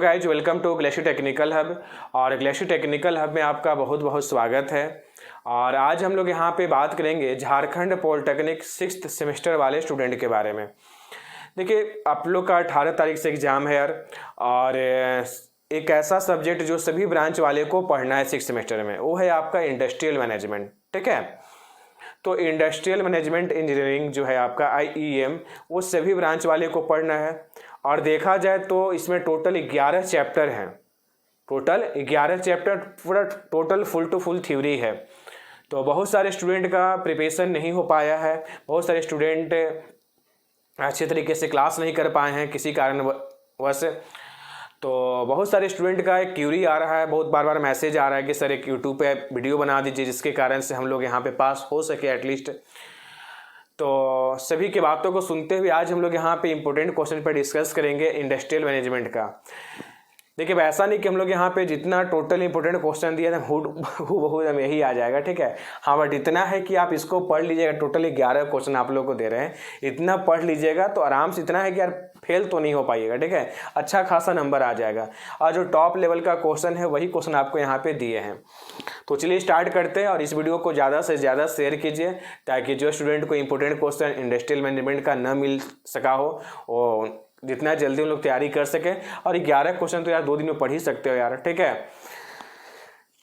Guys, welcome to Glacier Technical Hub. और Glacier Technical Hub में आपका बहुत बहुत स्वागत है। और आज हम लोग यहाँ पे बात करेंगे झारखंड पॉलिटेक्निक 6th सेमेस्टर वाले स्टूडेंट के बारे में। देखिए, आप लोग का 18 तारीख से एग्ज़ाम है यार, और एक ऐसा सब्जेक्ट जो सभी ब्रांच वाले को पढ़ना है 6th सेमेस्टर में, वो है आपका इंडस्ट्रियल मैनेजमेंट। ठीक है, तो इंडस्ट्रियल मैनेजमेंट इंजीनियरिंग जो है आपका IEM, वो सभी ब्रांच वाले को पढ़ना है। और देखा जाए तो इसमें टोटल 11 चैप्टर हैं। टोटल 11 चैप्टर, पूरा total full to full theory है। तो बहुत सारे स्टूडेंट का प्रिपरेशन नहीं हो पाया है, बहुत सारे स्टूडेंट अच्छे तरीके से क्लास नहीं कर पाए हैं किसी कारणवश। तो बहुत सारे स्टूडेंट का एक क्यूरी आ रहा है, बहुत बार बार मैसेज आ रहा है कि सर एक यूट्यूब पे वीडियो बना दीजिए जिसके कारण से हम लोग यहाँ पे पास हो सके एटलीस्ट। तो सभी की बातों को सुनते हुए आज हम लोग यहाँ पे इंपॉर्टेंट क्वेश्चन पर डिस्कस करेंगे इंडस्ट्रियल मैनेजमेंट का। देखिए, ऐसा नहीं कि हम लोग यहाँ पे जितना टोटल इंपॉर्टेंट क्वेश्चन दिया था हूबहू हम यही आ जाएगा। ठीक है, हाँ, बट इतना है कि आप इसको पढ़ लीजिएगा। टोटल 11 क्वेश्चन आप लोग को दे रहे हैं, इतना पढ़ लीजिएगा तो आराम से। इतना है कि यार फेल तो नहीं हो पाइएगा। ठीक है, अच्छा खासा नंबर आ जाएगा। और जो टॉप लेवल का क्वेश्चन है वही क्वेश्चन आपको यहाँ पे दिए हैं। तो चलिए स्टार्ट करते हैं, और इस वीडियो को ज़्यादा से ज़्यादा शेयर कीजिए ताकि जो स्टूडेंट को इंपॉर्टेंट क्वेश्चन इंडस्ट्रियल मैनेजमेंट का न मिल सका हो, वो जितना जल्दी उन लोग तैयारी कर सके। और 11 क्वेश्चन तो यार 2 दिन में पढ़ ही सकते हो यार। ठीक है,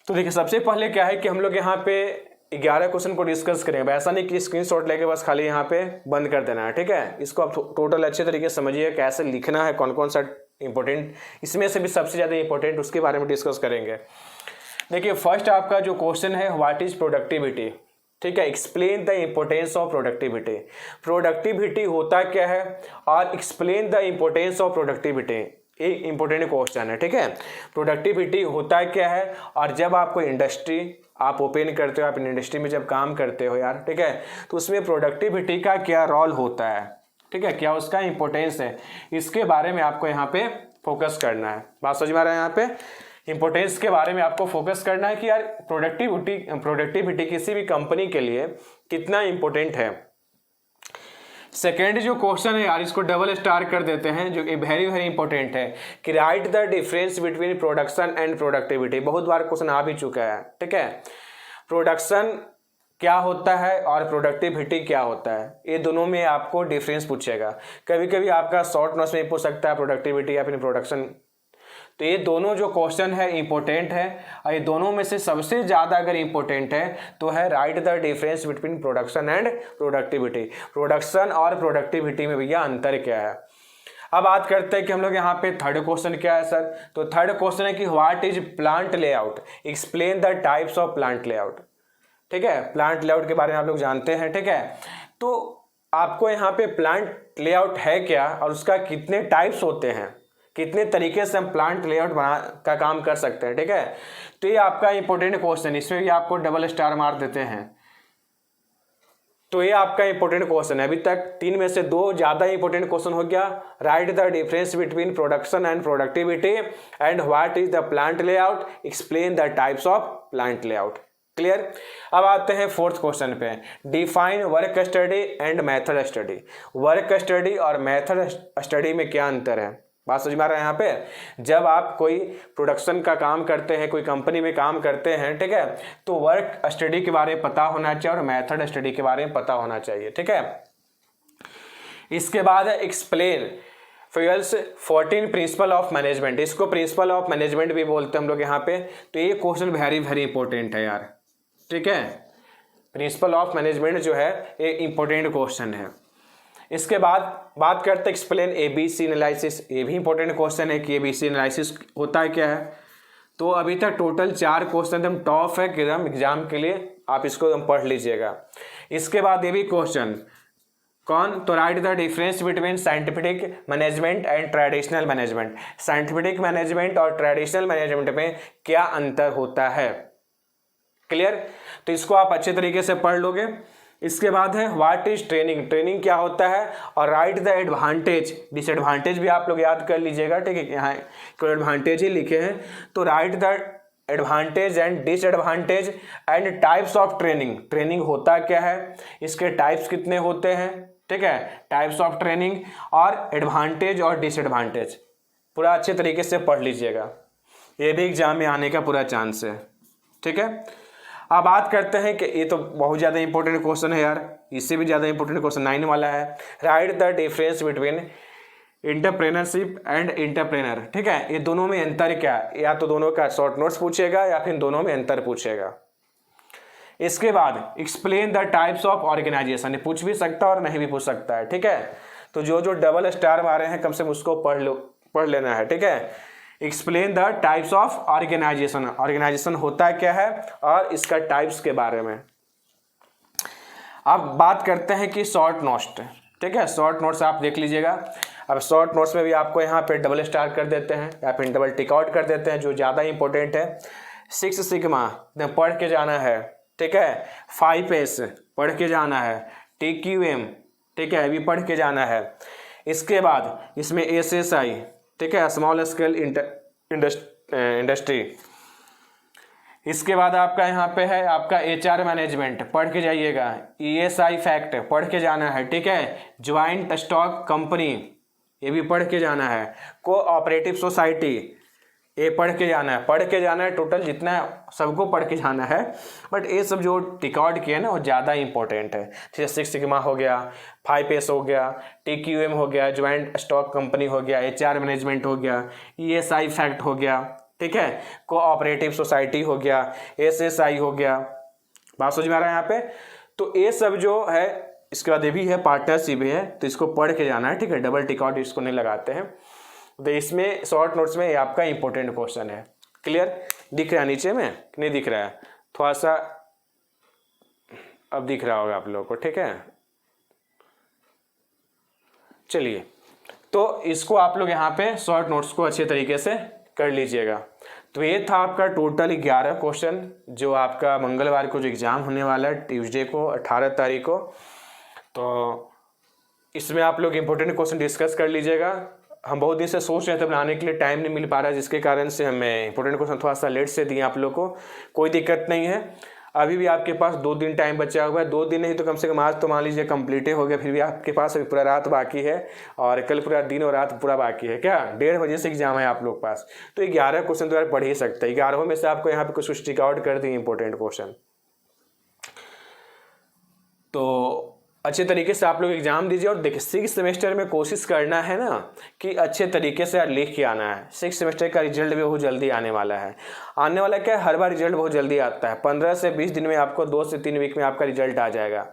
तो देखिए सबसे पहले क्या है कि हम लोग यहाँ पे 11 क्वेश्चन को डिस्कस करेंगे। ऐसा नहीं कि स्क्रीनशॉट लेके बस खाली यहाँ पे बंद कर देना है। ठीक है, इसको आप टोटल अच्छे तरीके से समझिए, कैसे लिखना है, कौन कौन सा इंपॉर्टेंट, इसमें से भी सबसे ज़्यादा इंपॉर्टेंट उसके बारे में डिस्कस करेंगे। देखिए, फर्स्ट आपका जो क्वेश्चन है, व्हाट इज प्रोडक्टिविटी। ठीक है, explain the importance of productivity. Productivity होता क्या है और explain the importance of productivity, ये इंपॉर्टेंट क्वेश्चन है। ठीक है, प्रोडक्टिविटी होता क्या है, और जब आपको इंडस्ट्री आप ओपन करते हो, आप इंडस्ट्री में जब काम करते हो यार, ठीक है, तो उसमें प्रोडक्टिविटी का क्या रोल होता है, ठीक है, क्या उसका इंपॉर्टेंस है, इसके बारे में आपको यहाँ पे फोकस करना है। बात समझ में आ रहा है? यहाँ पे इंपॉर्टेंस के बारे में आपको फोकस करना है कि यार प्रोडक्टिविटी किसी भी कंपनी के लिए कितना इंपॉर्टेंट है। सेकेंड जो क्वेश्चन है यार, इसको डबल स्टार कर देते हैं, जो वेरी वेरी इंपॉर्टेंट है कि right the difference between production and productivity. बहुत बार क्वेश्चन आ भी चुका है। ठीक है, प्रोडक्शन क्या होता है और प्रोडक्टिविटी क्या होता है, ये दोनों में आपको डिफरेंस पूछेगा। कभी कभी आपका शॉर्ट नोट्स में पूछ सकता है प्रोडक्टिविटी या फिर प्रोडक्शन। तो ये दोनों जो क्वेश्चन है इंपॉर्टेंट है, और ये दोनों में से सबसे ज़्यादा अगर इंपॉर्टेंट है तो है right the difference between production and productivity. Production और प्रोडक्टिविटी में भैया अंतर क्या है। अब बात करते हैं कि हम लोग यहाँ पे थर्ड क्वेश्चन क्या है सर। तो थर्ड क्वेश्चन है कि what is plant layout, explain the types of plant layout. ठीक है, प्लांट लेआउट के बारे में आप लोग जानते हैं। ठीक है, तो आपको यहाँ पे प्लांट लेआउट है क्या और उसका कितने टाइप्स होते हैं, कितने तरीके से हम प्लांट लेआउट का काम कर सकते हैं। ठीक है, तो ये आपका इंपॉर्टेंट क्वेश्चन, इसमें भी आपको डबल स्टार मार देते हैं। तो ये आपका इंपॉर्टेंट क्वेश्चन है। अभी तक 3 में से 2 ज़्यादा इंपॉर्टेंट क्वेश्चन हो गया। Right the difference between production and productivity and what is the plant layout, explain the types of plant layout. Clear. अब आते हैं फोर्थ क्वेश्चन पे, define work study and method study. Work study और method study में क्या अंतर है, बात समझ में आ रहा है? यहाँ पे जब आप कोई प्रोडक्शन का काम करते हैं, कोई कंपनी में काम करते हैं, ठीक है, तो वर्क स्टडी के बारे में पता होना चाहिए और मेथड स्टडी के बारे में पता होना चाहिए। ठीक है, इसके बाद है explain fuels 14 principle of management. इसको प्रिंसिपल ऑफ मैनेजमेंट भी बोलते हैं हम लोग यहाँ पे। तो ये क्वेश्चन वेरी वेरी इंपॉर्टेंट है यार। ठीक है, प्रिंसिपल ऑफ मैनेजमेंट जो है ये इंपॉर्टेंट क्वेश्चन है। इसके बाद बात करते हैं एक्सप्लेन ABC एनालिसिस। ये भी इंपॉर्टेंट क्वेश्चन है कि ABC एनालिसिस होता है क्या है। तो अभी तक टोटल 4 क्वेश्चन एकदम टॉप है कि एकदम एग्जाम के लिए आप इसको एकदम पढ़ लीजिएगा। इसके बाद ये भी क्वेश्चन कौन, तो right the difference between scientific management and traditional management. Scientific management और ट्रेडिशनल मैनेजमेंट में क्या अंतर होता है। क्लियर, तो इसको आप अच्छे तरीके से पढ़ लोगे। इसके बाद है व्हाट इज ट्रेनिंग, ट्रेनिंग क्या होता है, और राइट द एडवांटेज डिसएडवांटेज भी आप लोग याद कर लीजिएगा। ठीक है, यहाँ कोई एडवांटेज ही लिखे हैं, तो right the advantage and disadvantage and types of training. Training होता क्या है, इसके टाइप्स कितने होते हैं। ठीक है, टाइप्स ऑफ ट्रेनिंग और एडवांटेज और डिसएडवांटेज। पूरा अच्छे तरीके से पढ़ लीजिएगा, ये भी एग्जाम में आने का पूरा चांस है। ठीक है, अब बात करते हैं कि ये तो बहुत ज़्यादा इंपॉर्टेंट क्वेश्चन है यार, इससे भी ज़्यादा इंपॉर्टेंट क्वेश्चन 9 वाला है, right the difference between entrepreneurship and entrepreneur. ठीक है, ये दोनों में अंतर क्या है, या तो दोनों का शॉर्ट नोट्स पूछेगा या फिर दोनों में अंतर पूछेगा। इसके बाद explain the types of organization, ये पूछ भी सकता है और नहीं भी पूछ सकता है। ठीक है, तो जो जो डबल स्टार मारे हैं कम से कम उसको पढ़ लेना है। ठीक है, explain the types of organization, organization होता क्या है और इसका टाइप्स के बारे में। अब बात करते हैं कि शॉर्ट नोट्स। ठीक है, शॉर्ट नोट्स आप देख लीजिएगा। अब शॉर्ट नोट्स में भी आपको यहाँ पे डबल स्टार कर देते हैं या फिर डबल टिक आउट कर देते हैं, जो ज़्यादा इंपॉर्टेंट है। 6 सिग्मा पढ़ के जाना है। ठीक है, 5S पढ़ के जाना है। TQM, ठीक है, अभी पढ़ के जाना है। इसके बाद इसमें SSI, ठीक है, स्मॉल स्केल इंडस्ट्री। इसके बाद आपका यहाँ पे है आपका HR मैनेजमेंट, पढ़ के जाइएगा। ESI फैक्ट पढ़ के जाना है। ठीक है, ज्वाइंट स्टॉक कंपनी, ये भी पढ़ के जाना है। कोऑपरेटिव सोसाइटी, ये पढ़ के जाना है। टोटल जितना सबको पढ़ के जाना है, बट ये सब जो टिकआउट किया ना वो ज़्यादा इंपॉर्टेंट है। जैसे 6 सिग्मा हो गया, 5S हो गया, TQM हो गया, ज्वाइंट स्टॉक कंपनी हो गया, HR मैनेजमेंट हो गया, ESI फैक्ट हो गया, ठीक है, कोऑपरेटिव सोसाइटी हो गया, SSI हो गया। बात समझ में आ रहा है यहाँ पे? तो ये सब जो है, इसके बाद ये भी है पार्टनरशिप भी है, तो इसको पढ़ के जाना है। ठीक है, डबल टिकआउट इसको नहीं लगाते हैं। तो इसमें शॉर्ट नोट्स में ये आपका इंपॉर्टेंट क्वेश्चन है। क्लियर? दिख रहा है नीचे में? नहीं दिख रहा है? थोड़ा सा अब दिख रहा होगा आप लोगों को। ठीक है, चलिए, तो इसको आप लोग यहाँ पे शॉर्ट नोट्स को अच्छे तरीके से कर लीजिएगा। तो ये था आपका टोटल 11 क्वेश्चन जो आपका मंगलवार को जो एग्ज़ाम होने वाला है, ट्यूसडे को 18 तारीख को। तो इसमें आप लोग इंपॉर्टेंट क्वेश्चन डिस्कस कर लीजिएगा। हम बहुत दिन से सोच रहे थे, बनाने के लिए टाइम नहीं मिल पा रहा है, जिसके कारण से हमें इंपॉर्टेंट क्वेश्चन थोड़ा सा लेट से दिए आप लोग को। कोई दिक्कत नहीं है, अभी भी आपके पास 2 दिन टाइम बचा हुआ है। 2 दिन नहीं तो कम से कम आज तो मान लीजिए कंप्लीट हो गया, फिर भी आपके पास अभी पूरा रात बाकी है और कल पूरा दिन और रात पूरा बाकी है। क्या 1:30 बजे से एग्जाम है आप लोग पास, तो 11 क्वेश्चन तो यार पढ़ ही सकते हैं। 11 में से आपको यहाँ पे कुछ टिक आउट कर दिए इंपॉर्टेंट क्वेश्चन। तो अच्छे तरीके से आप लोग एग्जाम दीजिए। और देखिए 6 सेमेस्टर में कोशिश करना है ना कि अच्छे तरीके से लिख के आना है। 6 सेमेस्टर का रिजल्ट भी बहुत जल्दी आने वाला है। आने वाला क्या है, हर बार रिजल्ट बहुत जल्दी आता है। 15 से 20 दिन में आपको 2 से 3 वीक में आपका रिजल्ट आ जाएगा।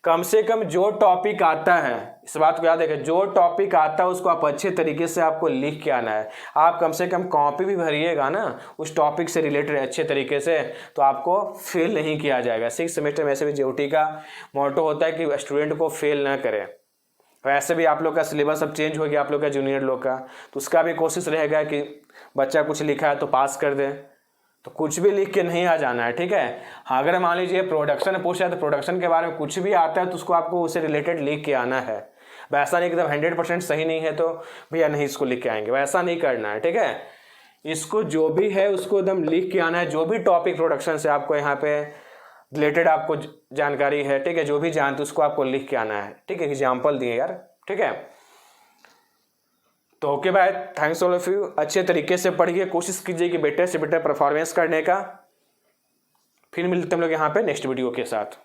कम से कम जो टॉपिक आता है, इस बात को याद रखें, जो टॉपिक आता है उसको आप अच्छे तरीके से आपको लिख के आना है। आप कम से कम कॉपी भी भरिएगा ना उस टॉपिक से रिलेटेड अच्छे तरीके से, तो आपको फेल नहीं किया जाएगा। 6 सेमेस्टर में ऐसे भी JOT का मोटो होता है कि स्टूडेंट को फेल ना करें। वैसे भी आप लोग का सिलेबस अब चेंज हो गया, आप लोग का जूनियर लोग का, तो उसका भी कोशिश रहेगा कि बच्चा कुछ लिखा है तो पास कर दे। तो कुछ भी लिख के नहीं आ जाना है। ठीक है, हाँ, अगर मान लीजिए प्रोडक्शन पूछा है तो प्रोडक्शन के बारे में कुछ भी आता है तो उसको आपको उससे रिलेटेड लिख के आना है। वैसा नहीं एकदम 100% सही नहीं है तो भैया नहीं इसको लिख के आएंगे, वैसा नहीं करना है। ठीक है, इसको जो भी है उसको एकदम लिख के आना है। जो भी टॉपिक प्रोडक्शन से आपको यहाँ पे रिलेटेड आपको जानकारी है, ठीक है, जो भी जानते उसको आपको लिख के आना है। ठीक है, एग्जाम्पल दिए यार। ठीक है, तो okay bye, thanks all of you. अच्छे तरीके से पढ़िए, कोशिश कीजिए कि बेटर से बेटर परफॉर्मेंस करने का। फिर मिलते हैं हम लोग यहाँ पे नेक्स्ट वीडियो के साथ।